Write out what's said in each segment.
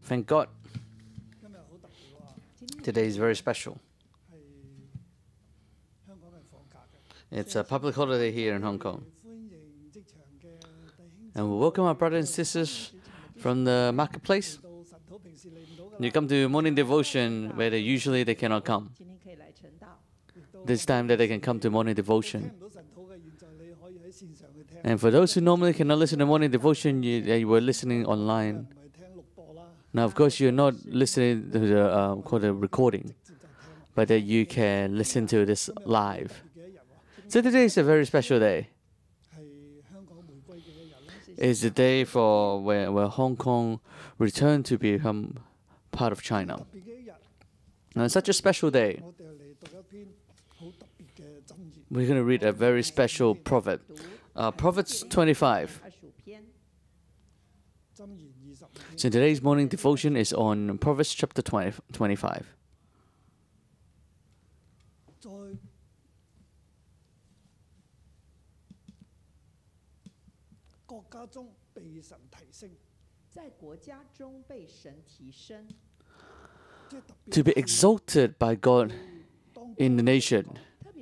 Thank God. Today is very special. It's a public holiday here in Hong Kong. And we welcome our brothers and sisters from the marketplace. You come to morning devotion where they cannot come. This time that they can come to morning devotion. And for those who normally cannot listen to morning devotion, you were listening online. Now, of course, you're not listening to the recording, but that you can listen to this live. So today is a very special day. It's the day for where Hong Kong returned to become part of China. Now, it's such a special day. We're going to read a very special proverb. Proverbs 25. So today's morning devotion is on Proverbs chapter 25. To be exalted by God in the nation.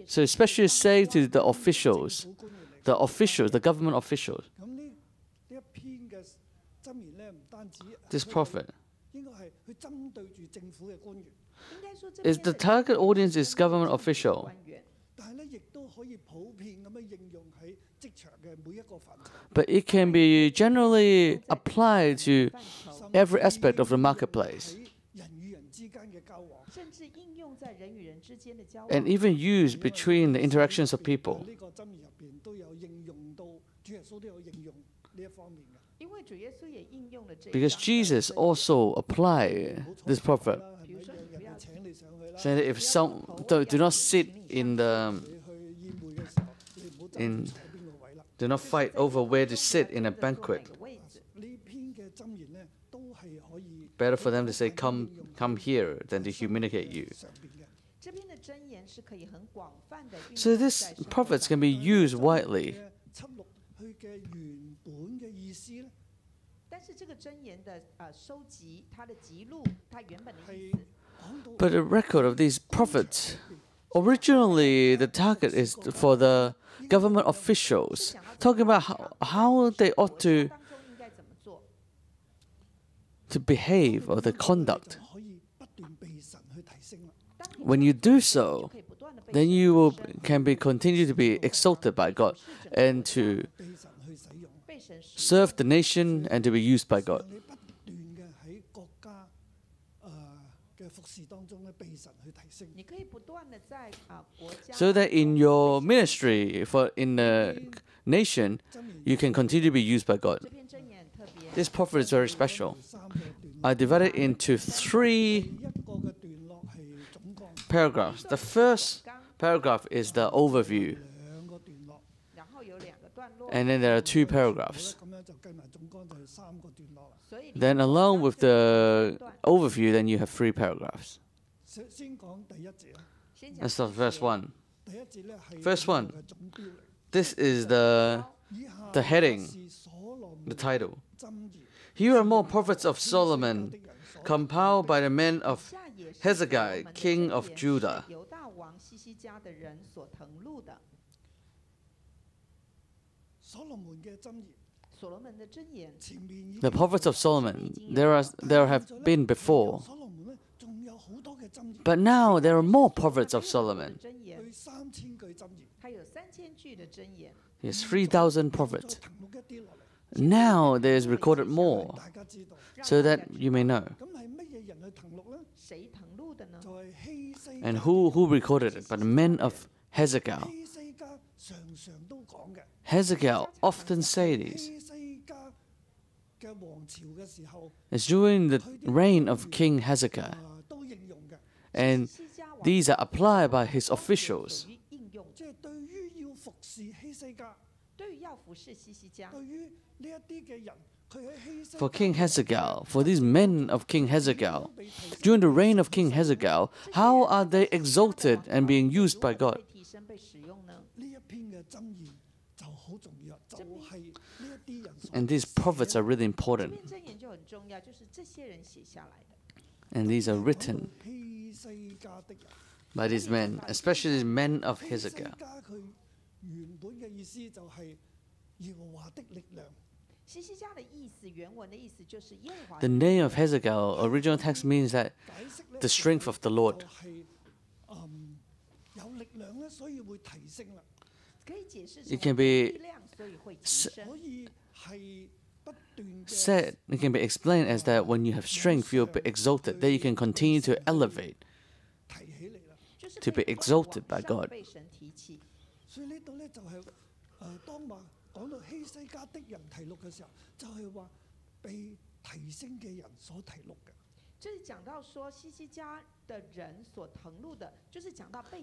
So especially say to the officials, the government officials, this prophet is the target audience is government official. But it can be generally applied to every aspect of the marketplace. And even used between the interactions of people. Because Jesus also applied this proverb. Saying that if some do not sit do not fight over where to sit in a banquet. Better for them to say, come here, than to humiliate you. So this prophets can be used widely. But the record of these prophets, originally the target is for the government officials, talking about how they ought to behave or the conduct. When you do so, then you can continue to be exalted by God and to serve the nation and to be used by God. So that in your ministry, in the nation, you can continue to be used by God. This prophet is very special. I divided it into 3 paragraphs. The first paragraph is the overview. And then there are 2 paragraphs. Then along with the overview, then you have 3 paragraphs. Let's start with verse 1. Verse 1. This is the heading, the title. Here are more prophets of Solomon, compiled by the men of Hezekiah, king of Judah. The prophets of Solomon, there have been before. But now there are more prophets of Solomon. Yes, 3,000 prophets. Now there is recorded more, so that you may know. And who recorded it? But the men of Hezekiah. Hezekiah often say these. It's during the reign of King Hezekiah. And these are applied by his officials. For King Hezekiah, for these men of King Hezekiah, during the reign of King Hezekiah, how are they exalted and being used by God? And these prophets are really important. And these are written by these men, especially the men of Hezekiah. The name of Hezekiah, original text means that the strength of the Lord. It can be said, it can be explained as that when you have strength, you'll be exalted, that you can continue to elevate, to be exalted by God.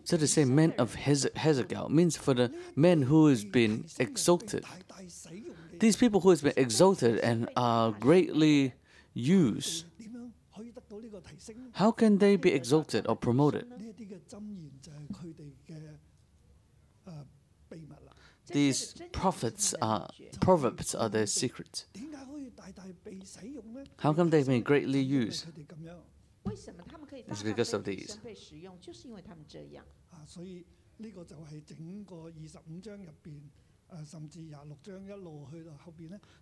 So to say men of Hezekiah means for the men who has been exalted. These people who has been exalted and are greatly used, how can they be exalted or promoted? These Proverbs are their secrets. How come they've been greatly used? It's because of these.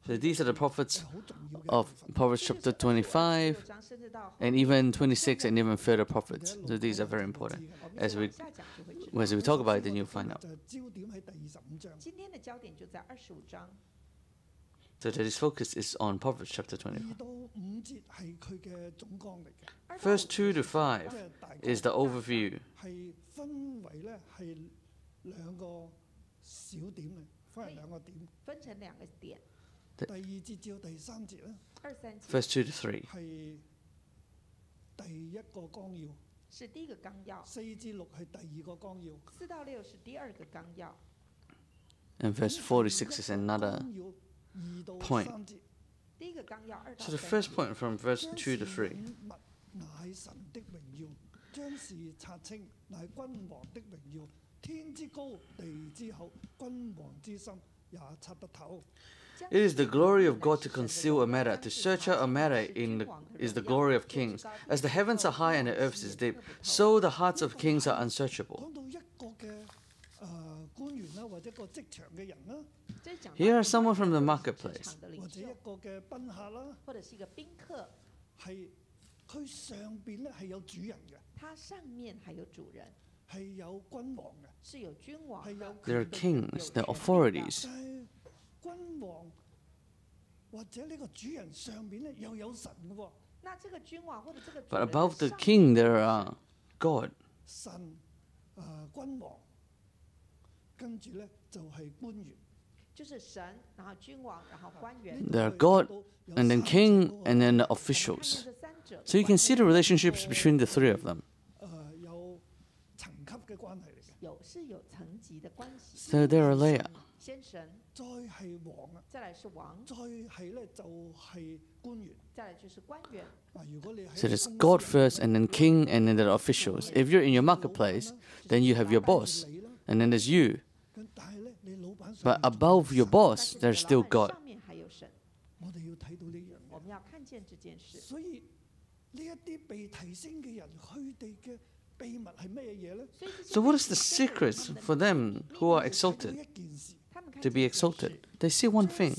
So these are the prophets of Proverbs chapter 25, and even 26, and even further prophets. So these are very important. As we talk about it, then you'll find out. So today's focus is on Proverbs chapter 25. Verse 2 to 5 is the overview. Verse 2 to 3. And verse 46 is another point. So the first point from verse 2 to 3. It is the glory of God to conceal a matter. To search out a matter is the glory of kings. As the heavens are high and the earth is deep, so the hearts of kings are unsearchable. Here are someone from the marketplace. There are kings, there are authorities. But above the king there are God. There are God, and then king, and then the officials. So you can see the relationships between the three of them. So there are layers. So there's God first, and then king, and then there are officials. If you're in your marketplace, then you have your boss, and then there's you. But above your boss, there's still God. So what is the secret for them who are exalted, to be exalted? They see one thing.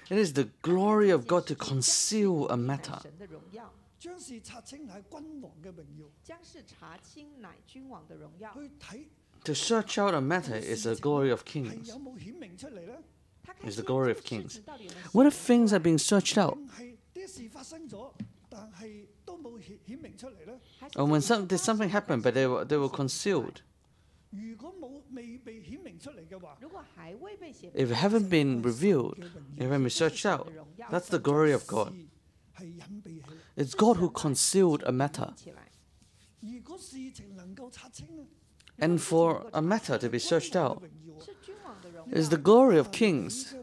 It is the glory of God to conceal a matter. To search out a matter is the glory of kings. Is the glory of kings. What if things are being searched out? Or when something happened, but they were concealed. If it haven't been revealed, if it haven't been searched out, that's the glory of God. It's God who concealed a matter. And for a matter to be searched out is the glory of kings.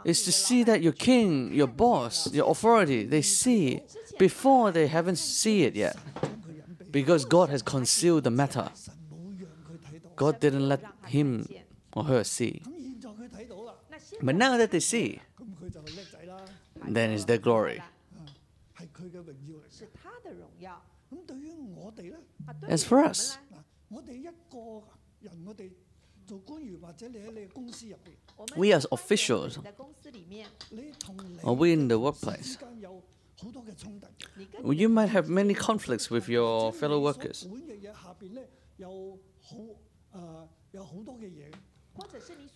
is to see that your king, your boss, your authority, they see before they haven't seen it yet. Because God has concealed the matter. God didn't let him or her see. But now that they see, then it's their glory. As for us, we as officials, or we in the workplace, you might have many conflicts with your fellow workers.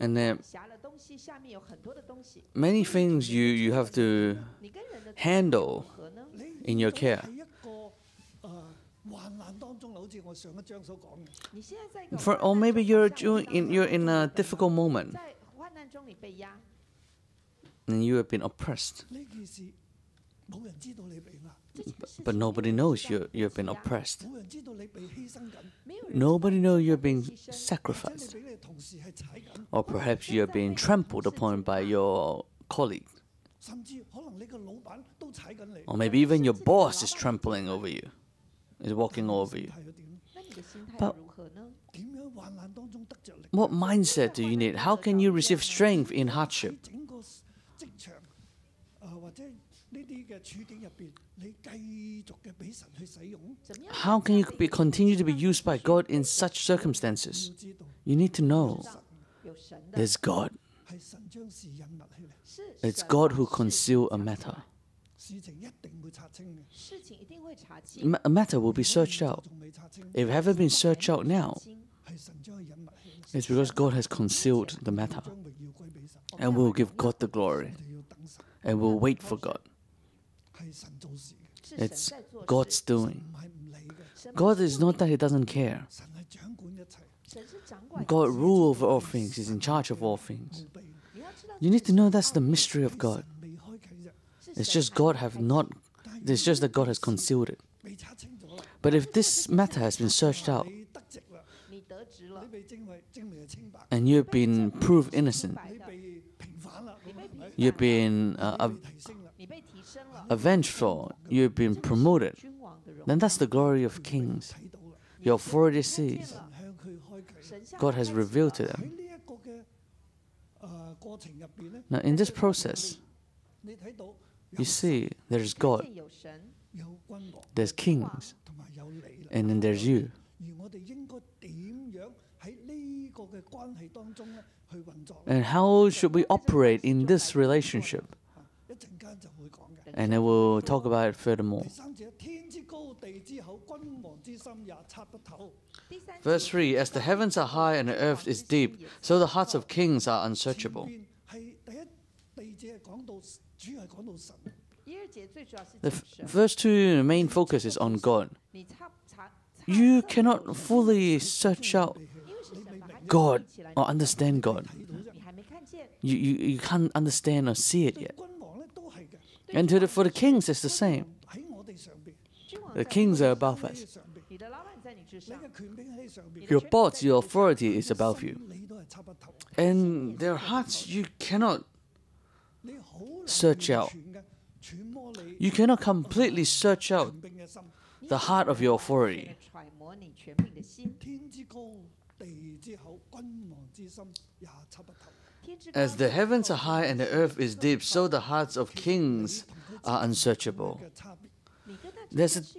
And many things you have to handle in your care. Or maybe you're in a difficult moment and you have been oppressed. But nobody knows you've been oppressed. Nobody knows you're being sacrificed. Or perhaps you're being trampled upon by your colleague. Or maybe even your boss is trampling over you, is walking over you. But what mindset do you need? How can you receive strength in hardship? How can you continue to be used by God in such circumstances? You need to know there's God. It's God who conceals a matter. A matter will be searched out. If it hasn't been searched out now, it's because God has concealed the matter. And we'll give God the glory. And we'll wait for God. It's God's doing. God is not that He doesn't care. God rules over all things. He's in charge of all things. You need to know that's the mystery of God. It's just it's just that God has concealed it. But if this matter has been searched out, and you've been proved innocent, you've been avenged for, you've been promoted, then that's the glory of kings. Your authority sees. God has revealed to them. Now, in this process, you see, there's God, there's kings, and then there's you. And how should we operate in this relationship? And I will talk about it furthermore. Verse 3, as the heavens are high and the earth is deep, so the hearts of kings are unsearchable. Verse 2, the main focus is on God. You cannot fully search out God or understand God. You can't understand or see it yet. And for the kings, it's the same. The kings are above us. Your boss, your authority is above you. And their hearts, you cannot search out. You cannot completely search out the heart of your authority. As the heavens are high and the earth is deep, so the hearts of kings are unsearchable.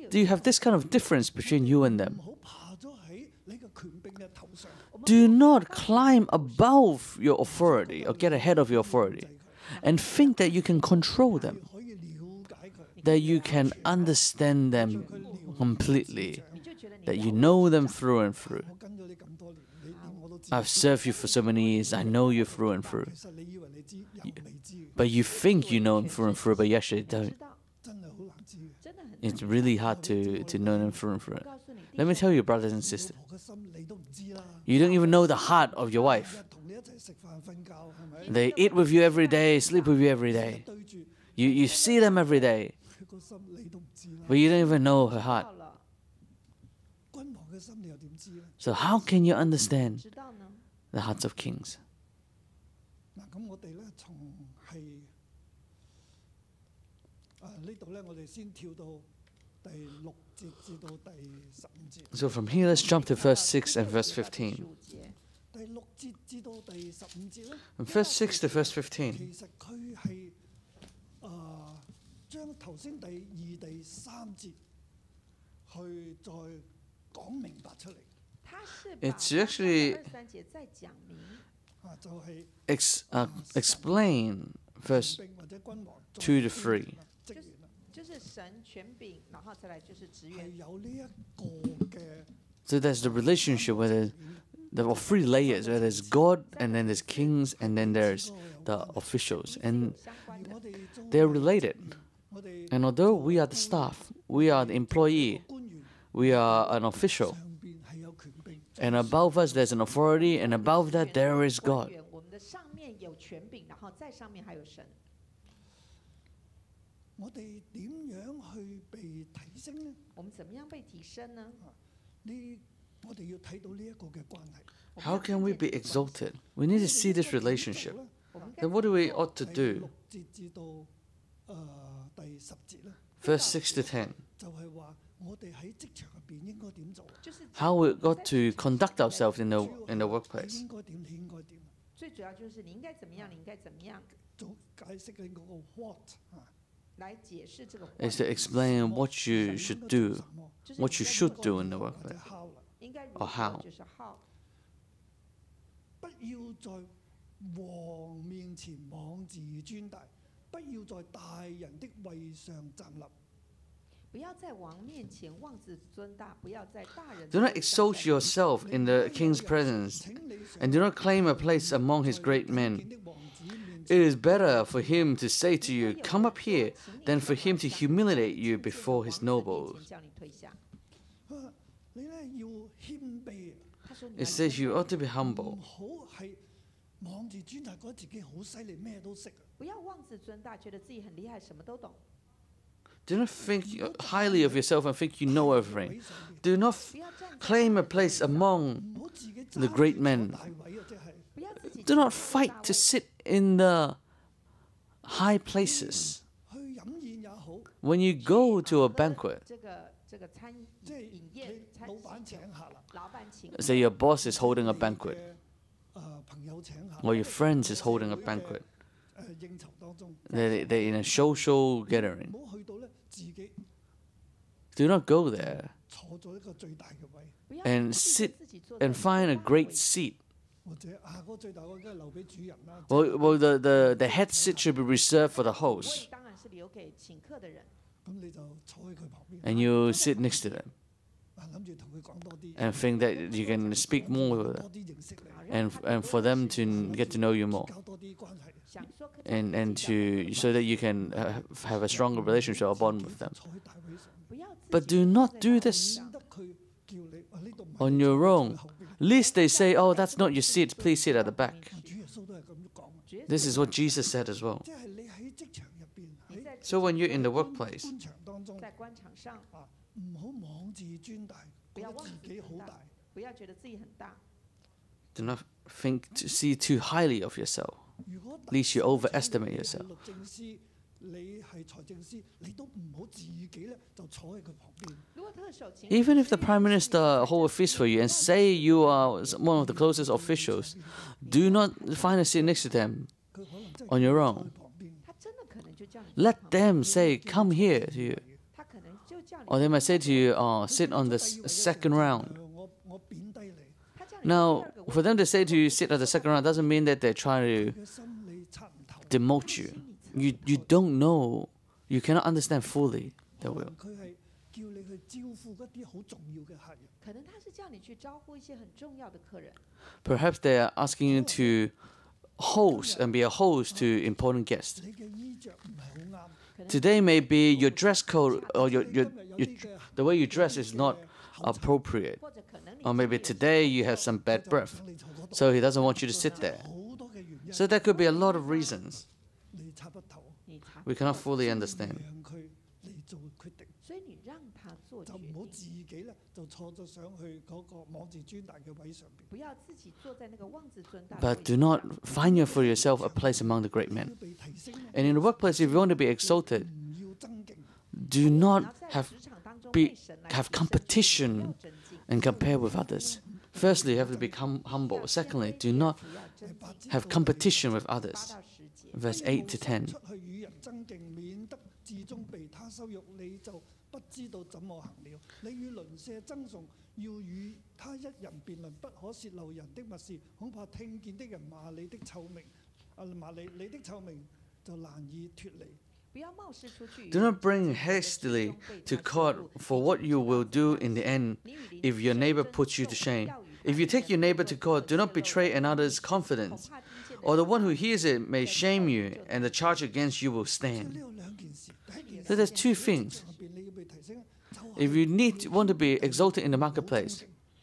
Do you have this kind of difference between you and them? Do not climb above your authority or get ahead of your authority and think that you can control them, that you can understand them completely, that you know them through and through. I've served you for so many years, I know you through and through. But you think you know them through and through, but you actually don't. It's really hard to know them through and through. Let me tell you, brothers and sisters, you don't even know the heart of your wife. They eat with you every day, sleep with you every day. You see them every day, but you don't even know her heart. So how can you understand the hearts of kings? So from here, let's jump to verse 6 and verse 15. From verse 6 to verse 15. It's actually explain verse 2 to 3. So there's the relationship where there are 3 layers, where there's God, and then there's kings, and then there's the officials, and they're related. And although we are the staff, we are the employee, we are an official, and above us there's an authority, and above that there is God. How can we be exalted? We need to see this relationship. Then what do we ought to do? Verse 6 to 10. How we got to conduct ourselves in the workplace. Is to explain what you should do, what you should do in the workplace, or how. Do not exalt yourself in the king's presence, and do not claim a place among his great men. It is better for him to say to you, "Come up here," than for him to humiliate you before his nobles. It says you ought to be humble. Do not think highly of yourself and think you know everything. Do not claim a place among the great men. Do not fight to sit in the high places. When you go to a banquet, say your boss is holding a banquet, or your friends is holding a banquet, they're in a social gathering. Do not go there and sit and find a great seat. Well, the head seat should be reserved for the host, and you sit next to them and think that you can speak more with them, and for them to get to know you more, and so that you can have a stronger relationship or bond with them. But do not do this on your own. Lest they say, "Oh, that's not your seat, please sit at the back." This is what Jesus said as well. So when you're in the workplace, do not think to see too highly of yourself, lest you overestimate yourself. Even if the Prime Minister hold a feast for you and say you are one of the closest officials, do not find a seat next to them on your own. Let them say, "Come here," to you. Or they might say to you, "Oh, sit on the second round." Now, for them to say to you, "Sit at the second round," doesn't mean that they're trying to demote you. You don't know, you cannot understand fully their will. Perhaps they are asking you to host and be a host to important guests. Today may be your dress code or the way you dress is not appropriate. Or maybe today you have some bad breath, so he doesn't want you to sit there. So there could be a lot of reasons we cannot fully understand. 做决定，就唔好自己咧就坐咗上去嗰個妄自尊大嘅位上邊。不要自己坐在那个妄自尊大的 But 位 do 置 not 上。 find for yourself a place among the great 你要 men. 被提升咧， And in the workplace, if you want to be exalted, 唔要爭競， do 你 not 要在 have 职场当中 be 被神来 have 提升， competition 不要争竞。 and compare with others. Firstly, you have to become humble. Secondly, do not 不要争竞。 have competition with 8 others. 到10节， Verse 8 to 10. 出去與人爭競，免得至終被他羞辱，你就不知道怎麼行了。你與鄰舍爭訟，要與他一人辯論，不可泄漏人的密事，恐怕聽見的人罵你的臭名，罵你的臭名就難以脫離。 不要冒失出去。 Do not bring hastily to court for what you will do in the end if your neighbor puts you to shame. If you take your neighbor to court, do not betray another's confidence, or the one who hears it may shame you, and the charge against you will 所以 stand. 呢有兩件事，第一件 So 事 there's two things. 入邊你要被提升，就係 If you want to be exalted in the marketplace,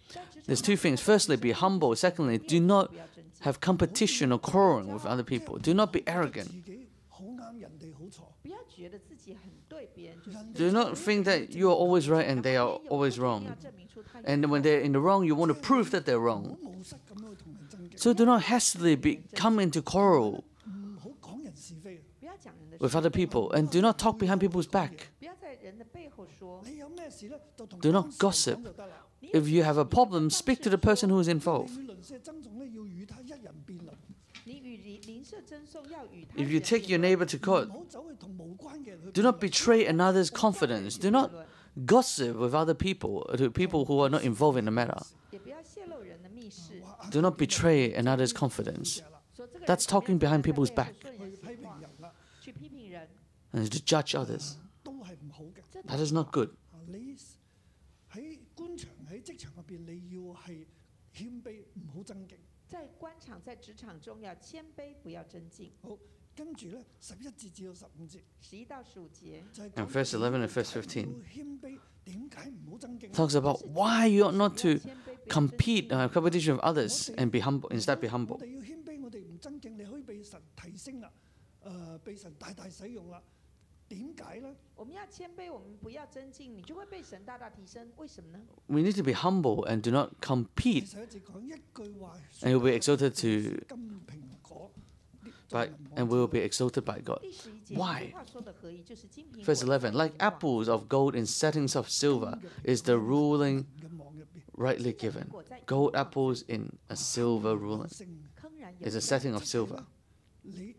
在职场 there's two things. Firstly, be humble. Secondly, do not 不要争竞。 have competition or quarreling with other people. Do not be arrogant. 自己好啱，人哋好錯。 不要覺得自己很對，別人就是 Do not think that you are always right and they are always 一定 wrong. 要證明出他有 And when they're in the wrong, you want to prove that they're 好 wrong. 冒失咁樣去同人爭競， So do not hastily come into quarrel 唔好講人是非。不要講人的 with 事， other people, and do not talk behind people's back. 不要在人的背後說。 你有咩事咧，就同 Do not 當事人 gossip. 講就得啦。 If you have a problem, speak to the person who is involved. 你與鄰舍爭訟咧，要與他一人辯論，你與鄰舍爭訟要與他 If you 人 take your 辯論 neighbor to 唔 court, 好走去同無關嘅人去 do 辯 not 論。 betray another's confidence. Do not 辯論 gossip with other people, to people who are not involved in the matter. 也不要泄露人的密事。 Do not betray another's confidence. 說這個人 That's talking behind people's back. 在背後說人閒話，去批評人啦，去批評人， And to judge others. 都係唔好嘅。這 That is not good. 你喺官場喺職場入邊，你要係謙卑，唔好爭競。在官場在職場中要謙卑，不要爭競。好，跟住咧11節至到15節， 11到15節，就係 And 講 verse 11 and verse 15要謙卑，點解唔好爭競呢？ Talks about why you ought not to 謙卑不要爭 compete, 競 competition with others, and be humble. Instead, be 我 humble. 哋要謙卑，我哋唔爭競，你可以被神提升啦，被神大大使用啦。點解咧？我們要謙卑，我們不要爭競，你就會被神大大提升。為什麼呢？ We need to be humble and do not 第 compete, 11節講一句話， and you'll be exalted to 金蘋果， by, and we will be exalted by God. 第11節 Why? 這句話說的合意，就是金蘋 Verse 果 11, like apples of gold in settings of silver is the ruling 嘅網入邊， rightly given. Gold apples in a silver ruling 聖铿然有 is a 力 setting of silver. 你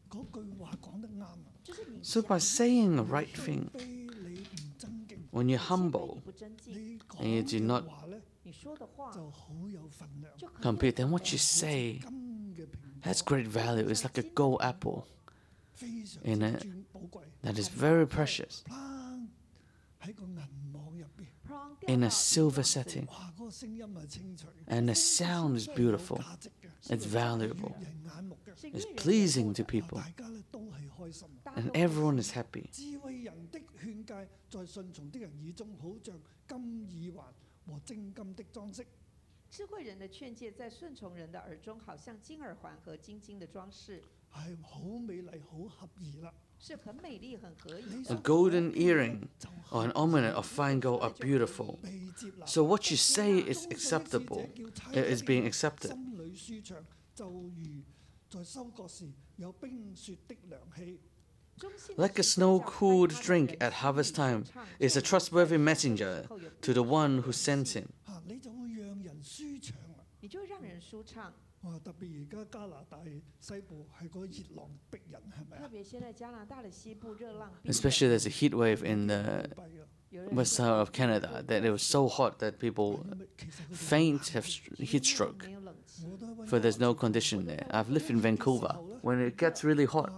嗰句話講得啱啊！就是你 So 講 by saying the right thing, 卑你唔爭競， when you're 謙卑 humble 你不爭競，你 and you 講 do 嘅 not 話咧你說的話就好有份量。就很有 compete, then 分 what 量 you say 金嘅蘋果 has great value. It's like a gold apple 非常 in 之 a- 尊寶貴， that is very precious 砰喺個銀網入邊， 砰掉 in 到 a silver setting. 哇！嗰個聲音係清脆， And the sound is beautiful. 價值嘅， It's valuable. 人眼目嘅，是 It's 悅人 pleasing to 眼目 people. 大家咧都係開心。大家 And 都開心 everyone is happy. 智慧人的勸戒，在順從的人耳中，好像金耳環和精金的裝飾。智慧人的勸誡在順從人的耳中，好像金耳環和金金的裝飾，係好美麗、好合宜啦。是很美麗、很合宜。 A golden earring or an ornament of fine gold are beautiful. 被接納， So what you say is acceptable. 叫差 It is 的 being accepted. 心裏舒暢，就如在收割時有冰雪的涼氣。 忠信的 Like a 使者叫 snow-cooled 開發的 drink 人 at 心 harvest 裡 time 舒暢 is a 就如 trustworthy 在收割 messenger 時候有 to the one who sent him. 你就會讓人舒暢啦。你就會讓人舒暢。哇！特別而家加拿大西部係個熱浪逼人，係咪特啊？別現在加拿大的西部熱浪逼人， Especially there's a heat wave in the 弊啊！有人 west side of Canada that it was so hot that people 因為其實佢哋 faint, have heat stroke, 沒有冷氣，我都喺溫 for 哥 there's no condition there. I've lived in Vancouver. When it gets really hot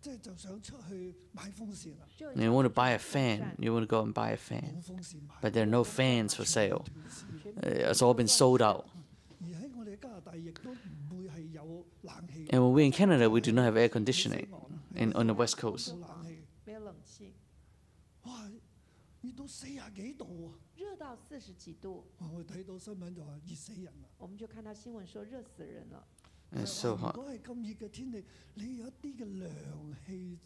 即係就想出去買風扇啦，就 and you want to buy a fan, you want to go and buy a 冇 fan, 風扇買。 but there are no fans for sale. 斷市 It's all been sold out. 而喺我哋加拿大亦都唔會係有冷氣， And when we're in Canada, we do not have air conditioning on the west coast. 冇冷氣。沒有冷氣，哇！熱到40幾度啊！熱到40幾度，哇我睇到新聞就話熱死人啦。我們就看到新聞說熱死人了。 It's so 如 hot. 果係咁熱嘅天氣，你有一啲嘅涼氣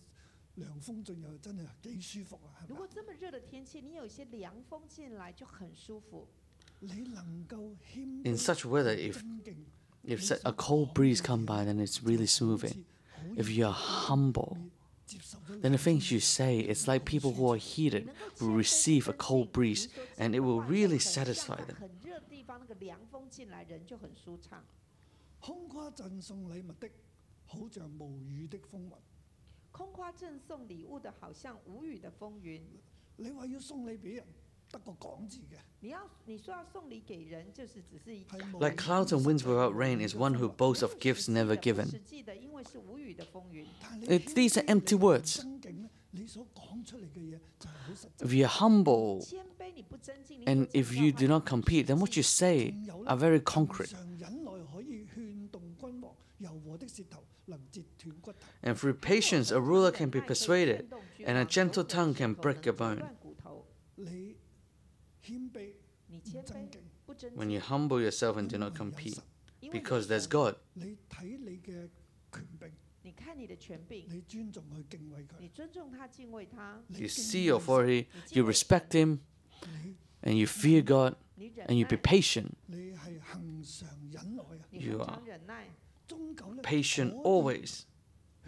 涼風進入真係幾舒服啊，係咪？如果這麼熱的天氣，你有一些涼風進來就很舒服。你能夠謙 In 卑 such weather, if 尊敬， a cold breeze come by, then it's really soothing. If you are humble, 接受咗 then the things you say, it's like people who are heated will receive a cold breeze, and it will really satisfy them. 很熱的地方，那個涼風進來，人就很舒暢。空誇贈送禮物的，好像無雨的風雲。空誇贈送禮物的，好像無雨的風雲。你話要送禮俾人，得個講字嘅，你說要送禮給人，就是只是一個係無 Like clouds and winds without rain is one who boasts of gifts never 不 given. 實際的，因為是無雨的風雲。但係你 These are empty words. 尊敬咧，你所講出嚟嘅嘢就係好實 If 際。 you're humble 謙卑，你不尊敬，你 and 不 if you do not compete, then what you say 仲有 are very concrete. 常忍耐可以勸動君王，柔和的舌頭能折斷骨頭。 And through patience, a ruler can be persuaded, and a gentle tongue can break a bone. 你謙卑你謙卑唔尊敬，不尊 When 敬， you humble yourself and do not compete, 因為有 because there's 神 God. 你睇你嘅權柄，你看你的權柄，你尊重佢敬畏佢，你尊重他，敬畏他，你 You 敬 see 畏 authority, you respect Him, 你 and you fear God, 你忍 and you be 耐， patient. 你係恒常忍耐啊，你 You 恒 are 常忍耐，終究咧 Patient 可以 always.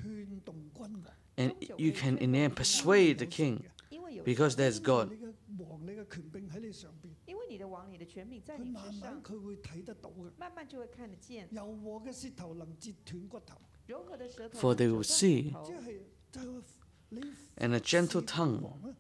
勸動君王。 And you can in the end persuade the king 因為有 because 神 there's God. 你嘅王，你嘅權柄喺你上邊，因為你的王，你的權柄在你佢慢慢之上，佢會睇得到嘅。慢慢就會看得見。柔和嘅舌頭能折斷骨頭，柔和的舌頭 For 能 they 折 will 斷 see 骨頭即係就係你 And a gentle 服侍君 tongue 王咧，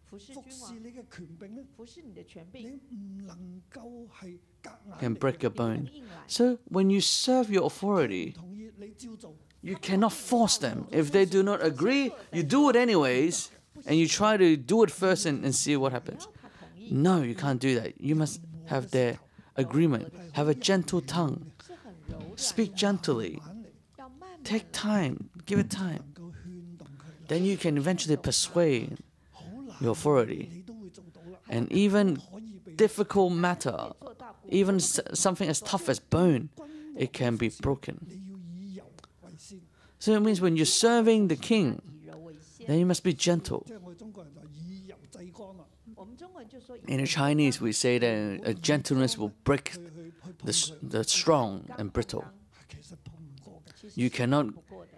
服侍服君王，侍你嘅權柄咧，服侍你的權你柄，唔能夠係夾硬 can 嚟 break 嘅 a 你不能 bone. 硬來。 So when you serve your 唔 authority, 同意你照做， you cannot force them. If they do not agree, you do it anyways, and you try to do it first and see what 你 happens. 要他同意， No, you can't do that. You must have their agreement. Have a gentle tongue. 是很柔軟的， Speak gently. 慢嚟要慢慢 Take 地 time. Give it time. 能夠勸動佢啦， Then you can eventually persuade 好難 your authority. 你都會做到啦， And even 可以被 difficult matter, 做到不 even something as tough as bone, 君王 it can be broken. 你要以柔為先， So it means when you're serving the king, 以柔為先。 then you must be gentle. 即係我哋中國人就以柔制剛啦，我們中國人就說以 In the 柔 Chinese, we say that a gentleness will break 去碰 the 佢， the strong and brittle. 其實碰唔過嘅，其實 You 是 cannot 不過的。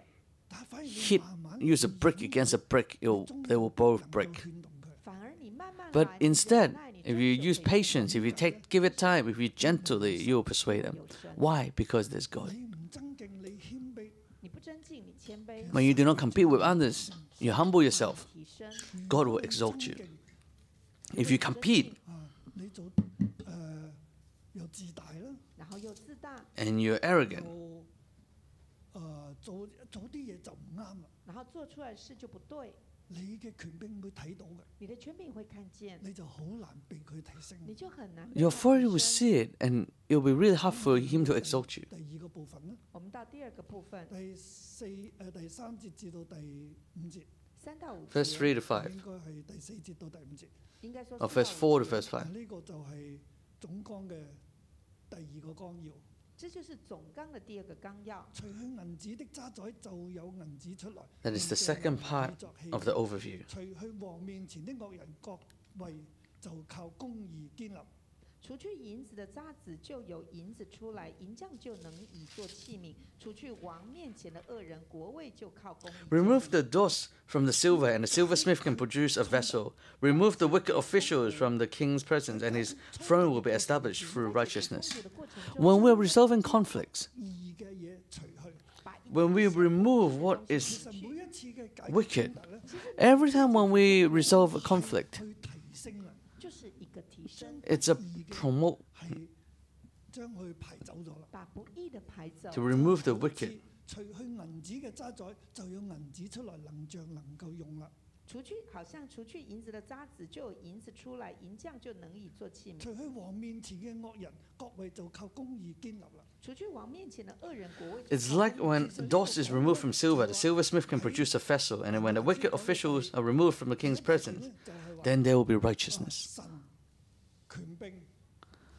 但係反而你 hit, 慢慢 use a brick against a brick, they will both 能夠 break. 勸動佢。反而你慢慢 But 來，你忍 instead, 耐，你 if 終 you 究 use 可以 patience, if you give it time, if you gently, you will persuade them. 有神 Why? Because there's God. 你唔尊敬，你謙卑，你不尊敬，你謙卑， When you do not compete with others, you humble yourself. 提升。 God will exalt you. If you compete 啊，你做又自大啦，然後又自大， and you're arrogant, 又做啲嘢就唔啱啦。然後做出來的事就不對，你嘅權柄會睇到嘅，你的權柄會看見，你就好難被佢提升。你就很難。 your authority will see it, and it will be really hard for Him to exalt you. 第二個部分咧，我們到第二個部分，第三節至到第五節， 3到5 Verse 3 to 5, 應該係第4節到第5節。應該說 or 4到 verse 5 4 to verse 5. 呢個就係總綱嘅第二個綱要。這就是總綱的第二個綱要。除去銀子的渣滓，就有銀子出來。 That is the 用 second 銀子 part 作器 of the overview. 除去王面前的惡人，各位就靠公義堅立。除去銀子的渣子，就有銀子出來，銀匠就能以做器皿。除去王面前的惡人，國位就靠公義。 Remove the dust from the silver, and the silversmith can produce a vessel. Remove the wicked officials from the king's presence, and his throne will be established through righteousness. When we are resolving conflicts, 義嘅嘢除去。 when we remove what 其 is 實每一次嘅解決 wicked, 衝突咧， every time when we resolve a conflict, 去提升啦，就是一個提升， it's a promote 係將佢排走咗啦。把不義的排走。 to remove the wicked. 除去銀子嘅渣滓，就有銀子出來，能像能夠用啦。除去好像除去銀子的渣子，就有銀子出來，銀匠就能以做器皿。除去王面前嘅惡人，各位就靠公義堅立啦。除去王面前的惡人，國位就 It's 靠 like 公義 when dust is removed from silver, the silversmith can produce a vessel, and then when the wicked officials are removed from the king's presence, 就係話 then there will be righteousness. 神權柄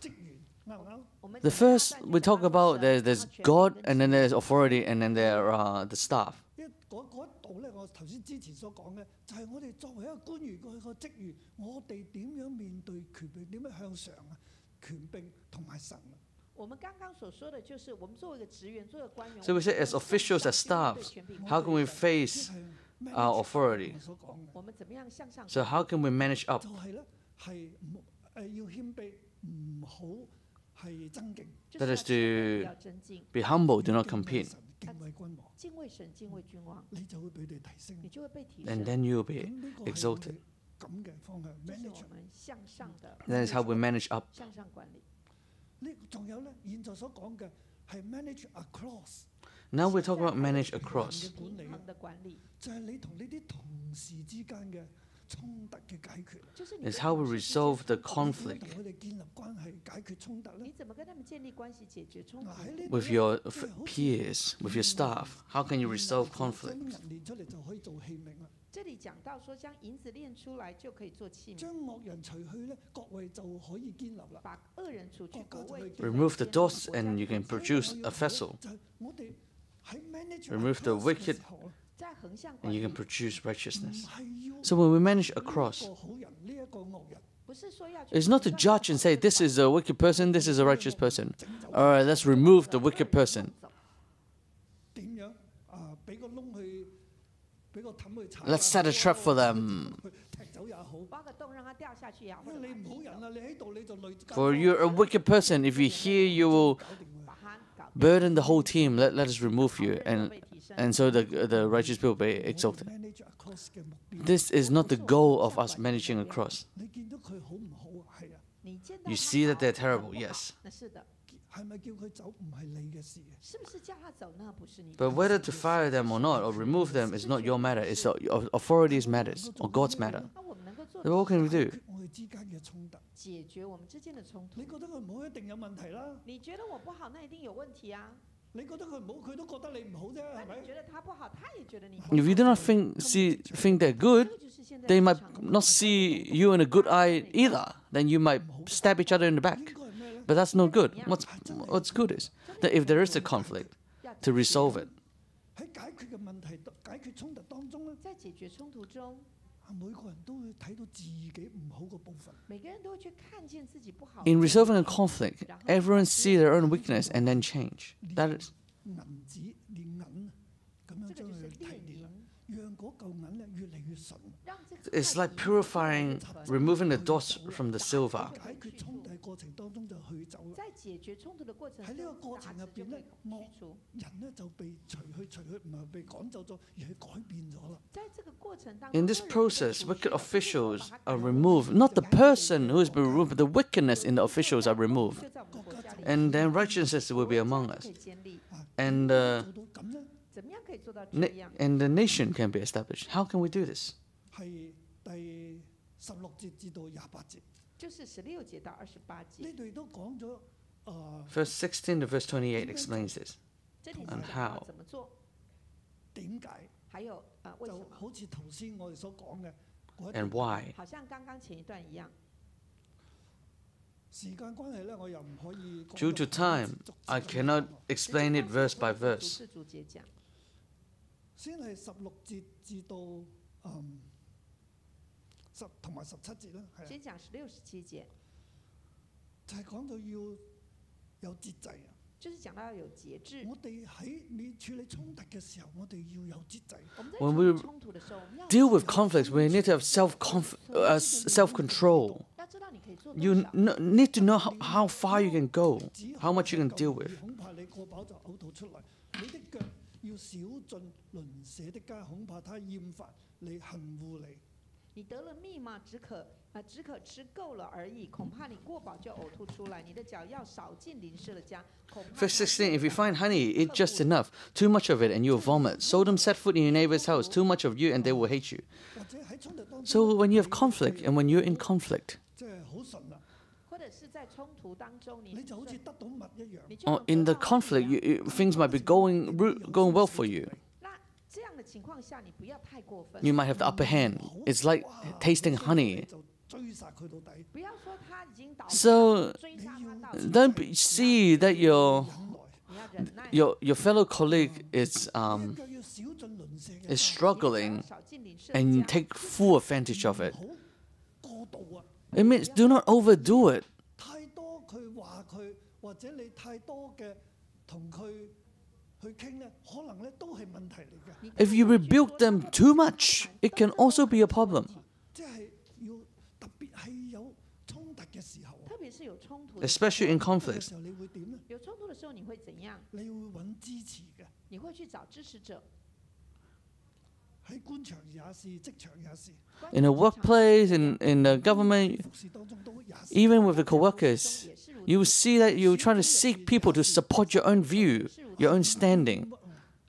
職員啱唔啱？我們 The first 大概就 we talk 把它 about 神 there's 然後權柄 God, 跟 and then there's authority, and then there are the staff. 一嗰一度咧，我頭先之前所講嘅，就係我哋作為一個官員佢個職員，我哋點樣面對權柄，點樣向上啊？權柄同埋神啊！我們剛剛所說的就是，我們作為一個職員，作為官員。So we say, as officials, as staff, how can we face our authority? 我們怎麼樣向上？ So how can we manage up? 就係咧，係要謙卑，唔好係爭競。That is to be humble, do not compete. 敬畏君王，敬畏神，敬畏君王，你就會俾你提升，你就會被提 And 升。 then you will be exalted. 咁嘅方向這是 manage。我們向上的 That is how we manage up. 向上管理。呢仲有咧，現在所講嘅係 manage across。 Now we're talking about manage across. 平衡的管理，就係你同呢啲同事之間嘅衝突嘅解決。就是你 It's how we resolve the 點樣 conflict 同佢哋建立關係、解決衝突咧？你怎麼跟他們建立關係、解決衝突？喺呢度 with 咧 your 即係好似 peers, with your staff. How can you resolve 將 conflict? 銀練出嚟就可以做器皿啦。這裡講到說，將銀子練出來就可以做器皿，將惡人除去咧，國位就可以建立啦。把惡人除去，國位 Remove the dots and you can produce a vessel. 就係我哋喺 manage Remove the across 嘅 wicked 時候啊，在橫向 And 管 you 理 can，produce 唔 righteousness. 係要 So when we manage 呢 across, 一個好人，呢一個惡人。不是說要去 it's not to 判斷 judge and say this is a wicked person, this is a righteous person. All right, let's remove the wicked person. 點樣啊？俾個窿去，俾個氹去踩。 Let's set a trap for them. 踢走也好。挖個洞讓它掉下去也好，因為你唔好人啊，你喺度你就累。 For you're a wicked person, if you hear, you will 搞掂佢。把它搞 burden the whole team. Let us remove you, 人 and 都被提升。 and so the righteous people will be exalted. manage across 嘅目標。 This is not the goal of us managing across. 你見到佢好唔好啊？係啊，你見到 You 他 see that 好 they're 他 terrible, 不好 yes. 那是的，係咪叫佢走唔係你嘅事啊？是不是叫他走那不是你的 But whether to fire them or not, or remove them, is not your matter. It's the authority's matters, or God's matter. 那我們能夠做 So 的 what can we 解 do? 決我哋之間嘅衝突。解決我們之間的衝突你。覺得佢唔好一定有問題啦。你覺得我不好，那一定有問題啊。你覺得佢唔好，佢都覺得你唔好啫，係咪那你？覺得他不好，他也覺得你不好。 If you do not think they're good, 這個就是現在 they 市 might 場的 not see you in a good eye either. Then you might stab each other in the 應 back. 該係咩咧？ But that's no good. What's good is that if there is a conflict, 要 to resolve it. 喺解決嘅問題、解決衝突當中咧，在解決衝突中，每個人都會睇到自己唔好嘅部分。每個人都會去看見自己不好。 In resolving a conflict, everyone see their own weakness and then change. That is 銀子煉銀啊，咁樣這個將就是煉佢提煉銀，讓嗰嚿銀咧越嚟越純。讓這個 it's like purifying, removing the dots from the silver. 解決衝突嘅過程當中就去走啦。在解決衝突的過程喺呢個中，過程入邊咧，雜質就被驅除。人咧就被除去，唔係被趕走咗，而係改變咗啦。在這個過程當中 In this 惡人被 process, 除 wicked 去了 officials 把它 are 趕走 removed. Not the person who has been removed, but the wickedness in the officials are removed. 就在我們國家裡 And then righteousness will be among 可 us. 以建立。 And, 做到咁咧，怎麼樣可以做到這樣？ and the nation can be established. How can we do this? 係第16節至到28節，就是16節到28節，呢度亦都講咗 Verse 16 to verse 28 explains this. 這裡 And 講 how 到怎麼做，點解，還有為什就麼？好似頭先我哋所講嘅嗰一 And 段 why? 好像剛剛前一段一樣。時間關係咧，我又唔可以講 Due 到 to time, I cannot explain it verse by 逐 verse. 字逐節講。先係16節至到10同埋17節啦，係啊先講16、17節，就係講到要有節制啊！就是講到要有節制。我哋喺處理衝突嘅時候，我哋要有節制。我們在 When 處理 we 衝突的時候，我們要 Deal with conflicts, we need to have self-control. 要知道你可以做多 You 少。 need to know how far you can go, how much you can deal with. 恐怕你過飽就嘔吐出來，你的腳要少進鄰舍的家，恐怕他厭煩你恨惡你。你得了蜜嘛，只可吃夠了而已，恐怕你過飽就嘔吐出來。你的腳要少進鄰舍的家，恐怕 Verse 16, if you find honey, eat just enough. Too much of it and you'll vomit. Seldom set foot in your neighbor's house. Too much of you and they will hate you. 或者喺衝突當中， So when you have conflict and when you're in conflict, 即係好順啦，或者是在衝突當中，你你就好似得到蜜一樣。你就 or 能 in the 得到 conflict, 蜜一樣 things might be going well for you. 那這樣的情況下，你不要太過分。 You might have the upper hand. It's like tasting honey. 就追殺佢到底。不要說他已經倒 So 追殺他到底， don't see that 忍耐，你要忍耐。 your fellow colleague is 你腳要少進鄰舍嘅 is struggling and take full advantage of it. 過度啊！ It means do not overdo it. 太多佢話佢，或者你太多嘅同佢去傾咧，可能咧都係問題嚟嘅。 If you rebuke them too much, it can also be a problem. 即係要特別係有衝突嘅時候啊，特別是有衝突的 Especially in 嘅 conflicts. 時候你會點咧？有衝突的時候，你會怎樣？你會揾支持嘅，你會去找支持者。喺官場也是，職場也是， In the workplace, in the government, 服侍當中都也是。 even with the co-workers, you will see that you try to seek people to support your own view, your own standing.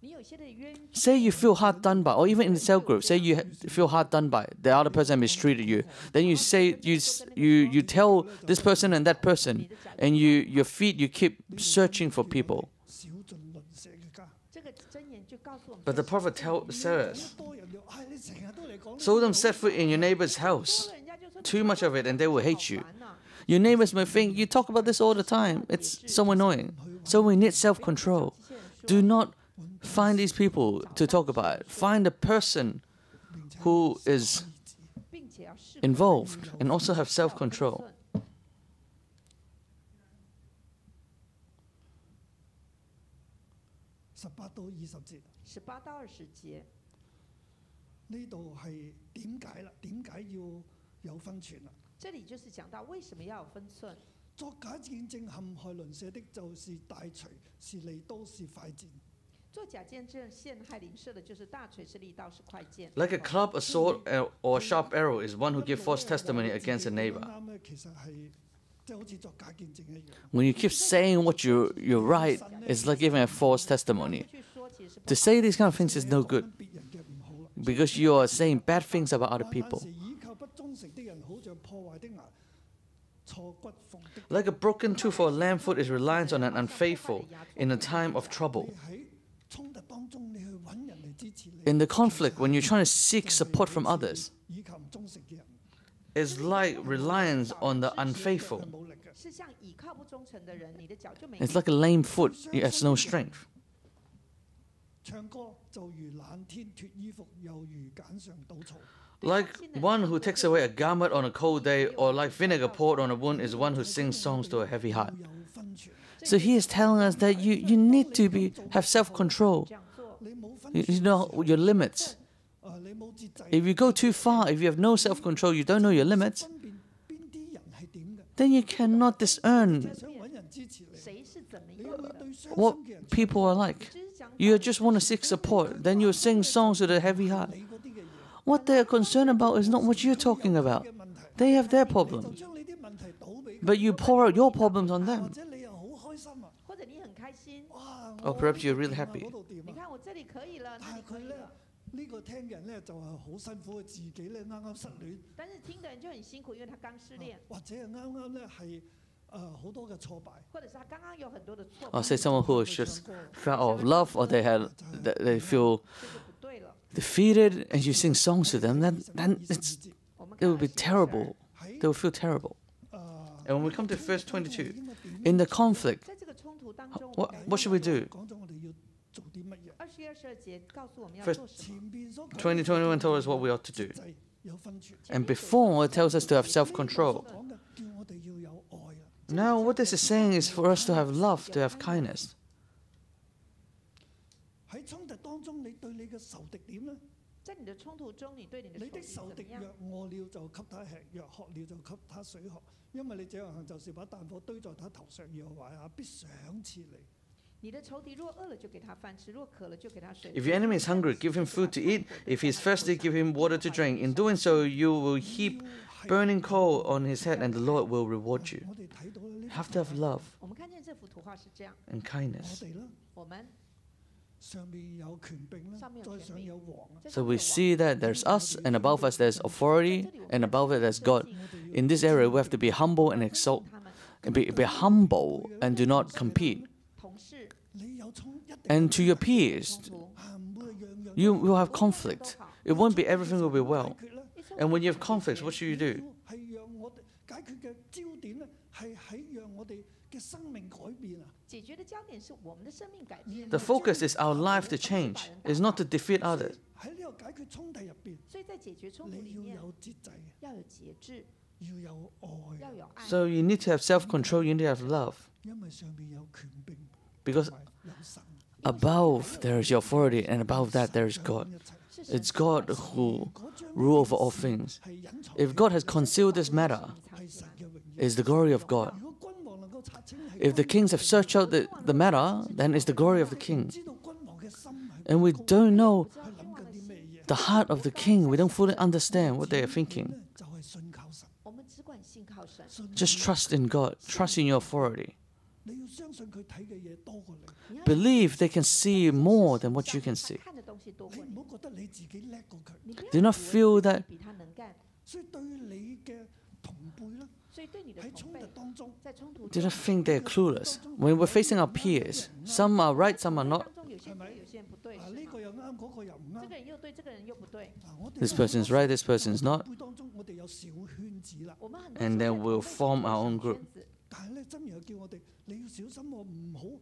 你有些的冤屈 Say you feel hard done by, or even in the cell group, say you feel hard done by, the other person mistreated you. Then you say, you tell this person and that person, and your feet, you keep searching for people. 少盡鄰舍嘅家， 這個箴言就告訴我們， But the prophet says, 好多人就唉，你成日都嚟講， so them set foot in your neighbor's house. 人家就說 Too much of it and they will hate you. 好煩啊 Your neighbors may think you talk about this all the time. It's so annoying. So we need self-control. Do not find these people to talk about it. Find a person who is 並且要適 involved and also have self-control. 18到20節， 18到20節，呢度係點解啦？點解要有分寸啦？這裡就是講到為什麼要有分寸。作假見證陷害鄰舍的，就是大錘，是利刀，是快劍。 做假見證陷害鄰舍的，就是大錘，是利刀，是快劍。 Like a club, a sword, or a sharp arrow is one who gives false testimony against a neighbor. 啱咧，其實係即係好似作假見證一樣。 When you keep saying what you're right, it's like giving a false testimony. 去說其實是不 To say these kind of things is no good 別人嘅唔好啦。 because you are saying bad things about other people. 但是倚靠不忠誠的人，好像破壞的牙，錯骨縫的。 Like a broken tooth or a lame foot is reliance on an unfaithful in a time of trouble. 你喺衝突當中，你去揾人嚟支持你。 In the conflict, when you're trying to seek support from others, 倚靠唔忠誠嘅人 it's like reliance on the unfaithful. 係冇力嘅。是像倚靠不忠誠的人，你的腳就沒 It's like a lame foot, it has no strength. 唱歌就如冷天脱衣服，又如揀上倒醋。 Like one who takes away a garment on a cold day, or like vinegar poured on a wound, is one who sings songs to a heavy heart. 要有分寸， So he is telling us that you need to have self-control. 這樣做。你冇分 You 寸， know your limits. 你冇節制， If you go too far, if you have no self-control, you don't know your limits, 分辨邊啲人係點嘅， then you cannot discern 想揾人支持你。誰是怎麼你要樣的？對傷 what 心嘅人 people are like. 只是講 You just want to seek support, then you sing songs with a heavy heart. 你嗰啲嘅嘢， What they are concerned about is not what you're talking about. 嘅問題， They have their 就 problems, 將你啲問題倒俾佢， but you pour out your problems on 或 them. 者你又好開心啊！或者你很開心，哇， Or 我 perhaps you're 呢度 really 掂啊 happy. 嗰度掂啊！你看我這裡可以了，那但係佢咧裡可以了。呢個聽嘅人咧就係好辛苦，自己咧啱啱失戀，但是聽的人就很辛苦，因為他剛失戀，或者係啱啱咧係好多嘅挫敗。或者是他剛剛有很多的錯 Or 誤， say someone who has just felt out of love, or they feel 這就不對了。 defeated, and you sing songs to them, then 20 it's, 節 我們 it will 看 be 22 terrible. 喺 They will feel terrible. 誒 And when we come to verse 22, 應該點 in the conflict, 在這個衝突當中， what should we do? 講咗我哋要做啲乜嘢？ 21、22節告訴我們要 First- 做什前麼。邊所講 2021 told us what we ought to do. 節制有分寸。 And before, it tells us to have self-control. 講嘅叫我哋要有愛啊！ Now, what this is saying is for us to have love, to have kindness. 喺衝突當中，你對你嘅仇敵點咧？在你的衝突中，你對你的你的仇敵怎麼樣？仇敵若餓了就給他吃，若渴了就給他水喝，因為你這樣行就是把炭火堆在他頭上，耶和華也必賞賜你。你的仇敵若餓了，就給他飯吃；若渴了，就給他水喝。 If your enemy is hungry, give him food to eat. If he is thirsty, give him water to drink. In doing so, you will heap burning coal on his head, and the Lord will reward you. 我哋睇到咧，呢 Have to have love 我們看見這幅圖畫是這樣， and 我 kindness. 哋咧我們上面有權柄啦，再上有王啊，在 So 上 we 面有王 see that there's us, and above us there's authority, and above it there's God. In this area, we have to be humble and exalt, 他們 and be humble and do not compete. 同事 你有衝一定 And to your peers, 衝突，唔會樣樣 you will have conflict. It won't be everything will be well. 解決咧。 And when you have conflicts, what should you do? 係讓我哋解決嘅焦點咧，係喺讓我哋嘅生命改變啊！解決的焦點是我們的生命改變。 The focus is our life to change, is not to defeat others. 喺決衝突入邊，所以在解決衝突裡面你要有節制，要有節制，要有愛，要有愛。 So you need to have self-control, you need to have love. 因為上面有權柄， Because 同埋有神， above there is your authority, and above that there is God. 一切 It's God who 嗰張 rule over all things. 係隱藏 If God has concealed this matter, 係神嘅榮耀。 it's the glory of God. 如果君王能夠查清係 If the kings have searched out the matter, then it's the glory of the king. 知道君王嘅心係 And we don't know 知道君王的 啲咩 心， 嘢， the heart of the king. We don't fully understand what they are thinking. 咧就係信靠神，我們只管信靠神，信 Just trust in God. Trust in your authority. 你要相信佢睇嘅嘢多過你，你要 Believe they can see more than what you can 相信 see. 他看的東西多過你，你唔好覺得你自己叻過佢，你不要 Do not 以為 feel 自己 that 比他能幹，所以對你嘅同輩啦，所以對你的喺衝同輩突當中，在衝突 Do 中 not think they're clueless. When we're facing our peers, some are right, some are not. 當中有些對，有些人不對，啊是嗎呢個又啱，嗰個又唔這啱個。人又對，這個人又不對。啊我哋 This person's right, this person's not. 輩當中，我哋有小圈子啦，我們很多 And 時 then 候在 we'll 同輩 form 中 our 有 own 小 group. 圈子，但係咧真又叫我哋你要小心喎，唔好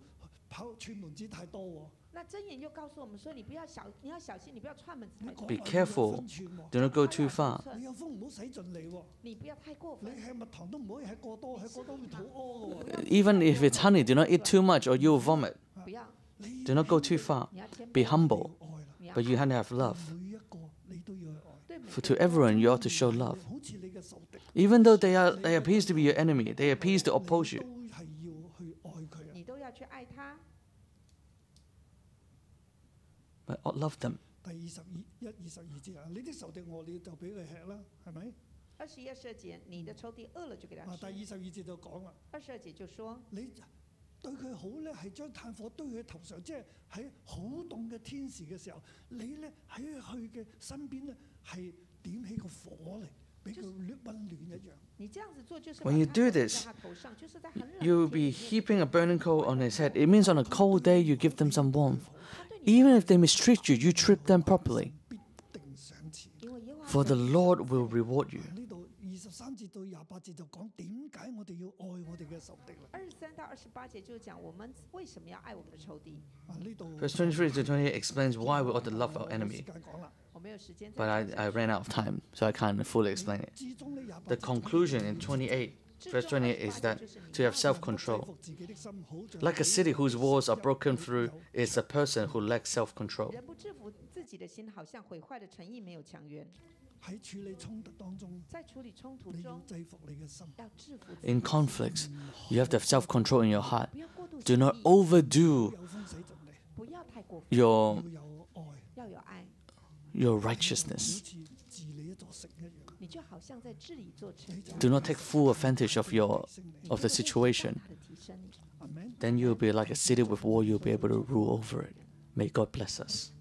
跑串門子太多喎。那真言又告訴我們說，你要小心，你不要串門子太多 Be 你講話要有 careful. 分寸喎 Do not go too far. 你有風唔好使盡你喎，你不要太過你分，吃蜜糖都唔可以吃過多，吃過多會肚屙嘅喎。 Even if it's honey, do not eat too much or you'll vomit. 不要，你 Do not go too far. 你要謙 Be 卑， humble, 要愛啦，你要 but you have to have love. 每一個你都要去愛。對每 For 個 to 人 everyone, you ought to show love. 好似你嘅仇敵， Even though they appears to be your enemy, they appears to oppose 你 you. 都係要去愛佢啊。你都要去愛他。 But love them. 第22節啊，你的仇敵餓了就俾佢吃啦，係咪？ 21、22節，你的仇敵餓了就給他啊，第吃。 22節就講啦， 22節就說，你對佢好咧，係將炭火堆佢頭上，即係喺好凍嘅天時嘅時候，你咧喺佢嘅身邊咧係點起個火嚟，俾佢溫暖一樣。你這樣子做就是 When you 把 do 炭火 this, 在他頭上，就是在很冷的 You will 天 be 裡面 heaping a burning coal on his head. It means on a cold day, you give them some warmth. 他對你 Even if they mistreat you, you treat them properly. 必定賞賜。因為耶和華 For the Lord will reward you. 呢度23節到28節就講點解我哋要愛我哋嘅仇敵啦。 23到28節就講我們為什麼要愛我們的仇敵。啊，呢度 Verse 23 to 28 explains why we ought to love our 冇時 enemy. 間講啦。我沒有時間 But 再講 I ran out of time, so I can't fully explain it. 之中呢28 The 節 conclusion in 28, verse 28 is that to have self-control. Like a city whose walls are broken through is a person who lacks self-control. 人不制服自己的心，好像毀壞的城邑沒有強援。喺處理衝突當中，在處理衝突你要中，制服你嘅心。要制服自己 In conflicts, you have to have self-control in your heart. 不要過度 Do 激 not 烈 overdo 有風使盡你，不要太過分， your 要有愛，要有愛。 your 好 righteousness. 似治理一座城一樣。你就好像在治理一座城一樣， Do not take full advantage of the situation. 它的提升。阿門。 Then you'll be like a city with wall. You'll be able to rule over it. May God bless us.